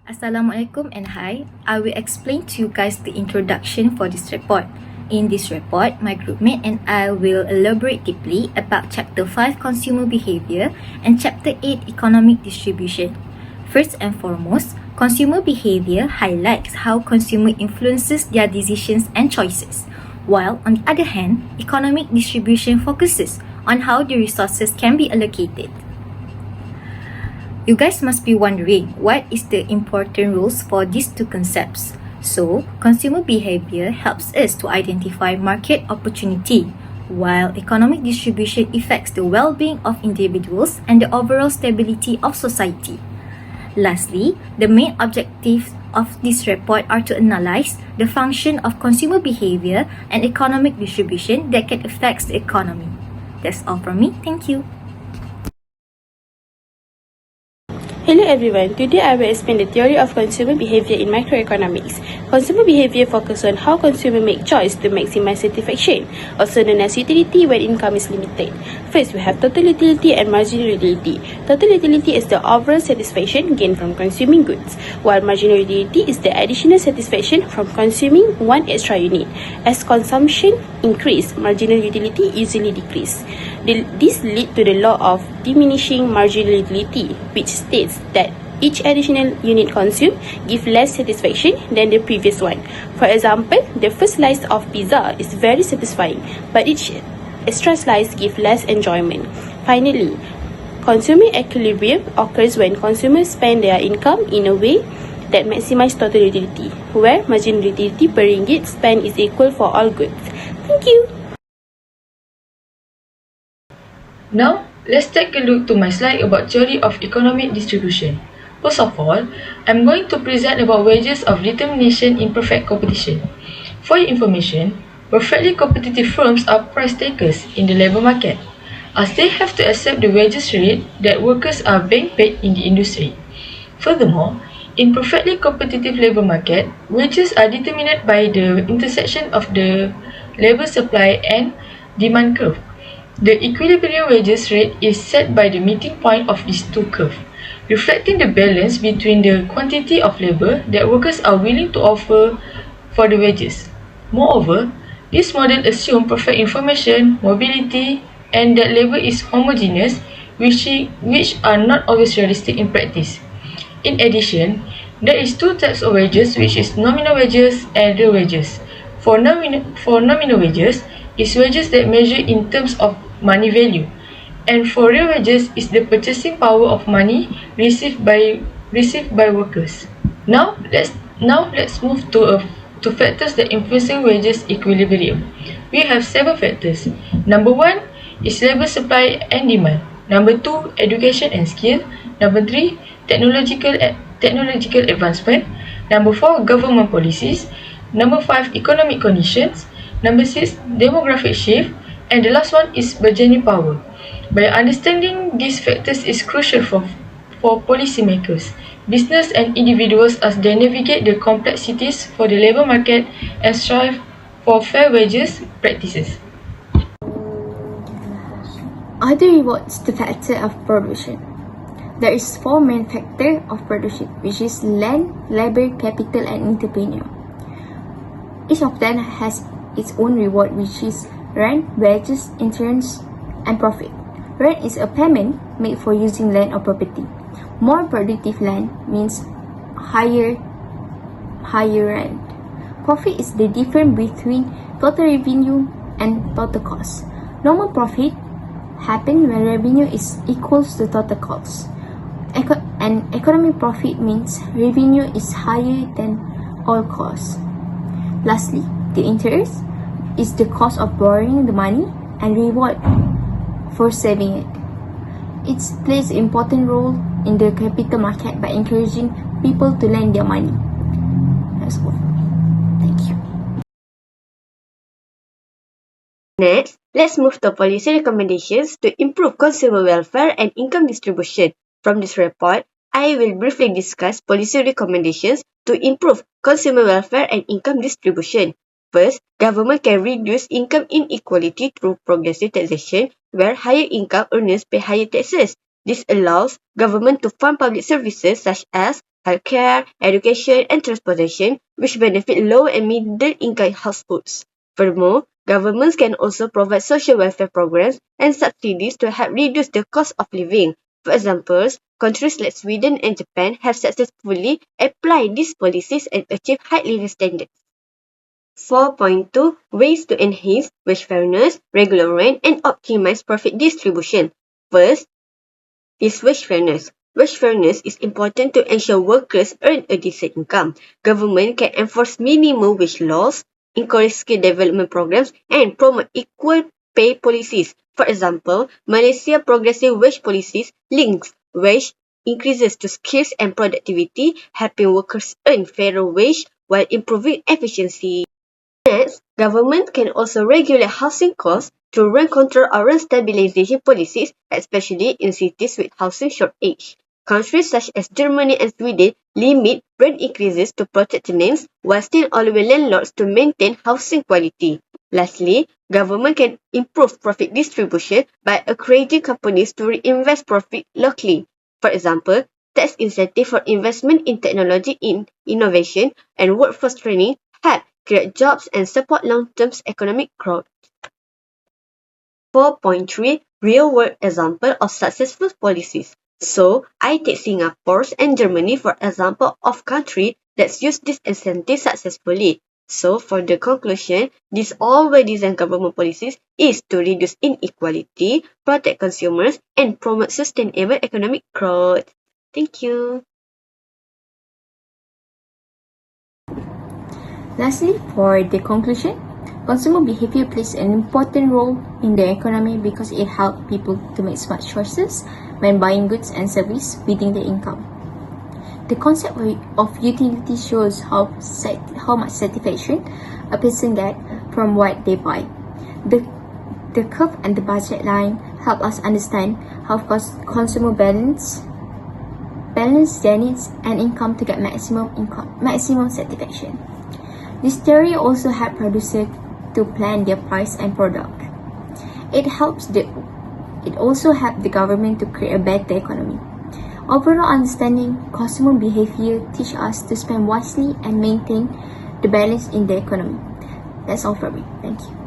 Assalamualaikum and hi. I will explain to you guys the introduction for this report. In this report, my groupmate and I will elaborate deeply about Chapter 5 Consumer Behaviour and Chapter 8 Economic Distribution. First and foremost, consumer behaviour highlights how consumer influences their decisions and choices, while on the other hand, economic distribution focuses on how the resources can be allocated. You guys must be wondering what is the important rules for these two concepts. So, consumer behavior helps us to identify market opportunity, while economic distribution affects the well-being of individuals and the overall stability of society. Lastly, the main objectives of this report are to analyze the function of consumer behavior and economic distribution that can affect the economy. That's all from me. Thank you. Hello everyone, today I will explain the theory of consumer behavior in microeconomics. Consumer behavior focuses on how consumers make choice to maximize satisfaction, also known as utility when income is limited. First, we have total utility and marginal utility. Total utility is the overall satisfaction gained from consuming goods, while marginal utility is the additional satisfaction from consuming one extra unit. As consumption increase, marginal utility usually decrease. This leads to the law of diminishing marginal utility, which states that each additional unit consumed gives less satisfaction than the previous one. For example, the first slice of pizza is very satisfying, but each extra slice gives less enjoyment. Finally, consumer equilibrium occurs when consumers spend their income in a way that maximizes total utility, where marginal utility per ringgit spent is equal for all goods. Thank you. Now, let's take a look to my slide about theory of economic distribution. First of all, I'm going to present about wages of determination in perfect competition. For your information, perfectly competitive firms are price takers in the labour market, as they have to accept the wages rate that workers are being paid in the industry. Furthermore, in perfectly competitive labour market, wages are determined by the intersection of the labour supply and demand curve. The equilibrium wages rate is set by the meeting point of these two curves, reflecting the balance between the quantity of labour that workers are willing to offer for the wages. Moreover, this model assumes perfect information, mobility, and that labour is homogeneous, which are not always realistic in practice. In addition, there is two types of wages, which is nominal wages and real wages. For nominal wages, is wages that measure in terms of money value, and for real wages is the purchasing power of money received by workers. Now let's move to factors that influencing wages equilibrium. We have several factors. Number 1 is labor supply and demand. Number 2, education and skill. Number 3, technological advancement. Number 4, government policies. Number 5, economic conditions. Number 6, demographic shift. And the last one is bargaining power. By understanding these factors is crucial for policymakers, business and individuals as they navigate the complexities for the labour market and strive for fair wages practices. Other rewards the factor of production. There is 4 main factors of production, which is land, labor, capital, and entrepreneur. Each of them has its own reward, which is rent, wages, insurance, and profit. Rent is a payment made for using land or property. More productive land means higher rent. Profit is the difference between total revenue and total cost. Normal profit happens when revenue is equals to total cost. And economic profit means revenue is higher than all costs. Lastly, the interest is the cost of borrowing the money and reward for saving it. It plays an important role in the capital market by encouraging people to lend their money. That's all. Thank you. Next, let's move to policy recommendations to improve consumer welfare and income distribution. From this report, I will briefly discuss policy recommendations to improve consumer welfare and income distribution. First, government can reduce income inequality through progressive taxation, where higher income earners pay higher taxes. This allows government to fund public services such as healthcare, education, and transportation, which benefit low and middle-income households. Furthermore, governments can also provide social welfare programs and subsidies to help reduce the cost of living. For example, countries like Sweden and Japan have successfully applied these policies and achieved high living standards. 4.2 Ways to enhance wage fairness, regular rent, and optimize profit distribution. First is wage fairness. Wage fairness is important to ensure workers earn a decent income. Government can enforce minimum wage laws, encourage skill development programs, and promote equal pay policies. For example, Malaysia progressive wage policies links wage increases to skills and productivity, helping workers earn fairer wage while improving efficiency. Next, government can also regulate housing costs through rent control or rent stabilization policies, especially in cities with housing shortage. Countries such as Germany and Sweden limit rent increases to protect tenants while still allowing landlords to maintain housing quality. Lastly, government can improve profit distribution by encouraging companies to reinvest profit locally. For example, tax incentive for investment in technology innovation and workforce training help create jobs and support long-term economic growth. 4.3 Real-world example of successful policies. So, I take Singapore and Germany for example of countries that use this incentive successfully. So, for the conclusion, these all well-designed government policies is to reduce inequality, protect consumers, and promote sustainable economic growth. Thank you. Lastly, for the conclusion, consumer behavior plays an important role in the economy because it helps people to make smart choices when buying goods and services within their income. The concept of utility shows how much satisfaction a person gets from what they buy. The curve and the budget line help us understand how consumer balance their needs and income to get maximum satisfaction. This theory also helps producers to plan their price and product. It also helps the government to create a better economy. Overall understanding consumer behavior teaches us to spend wisely and maintain the balance in the economy. That's all from me. Thank you.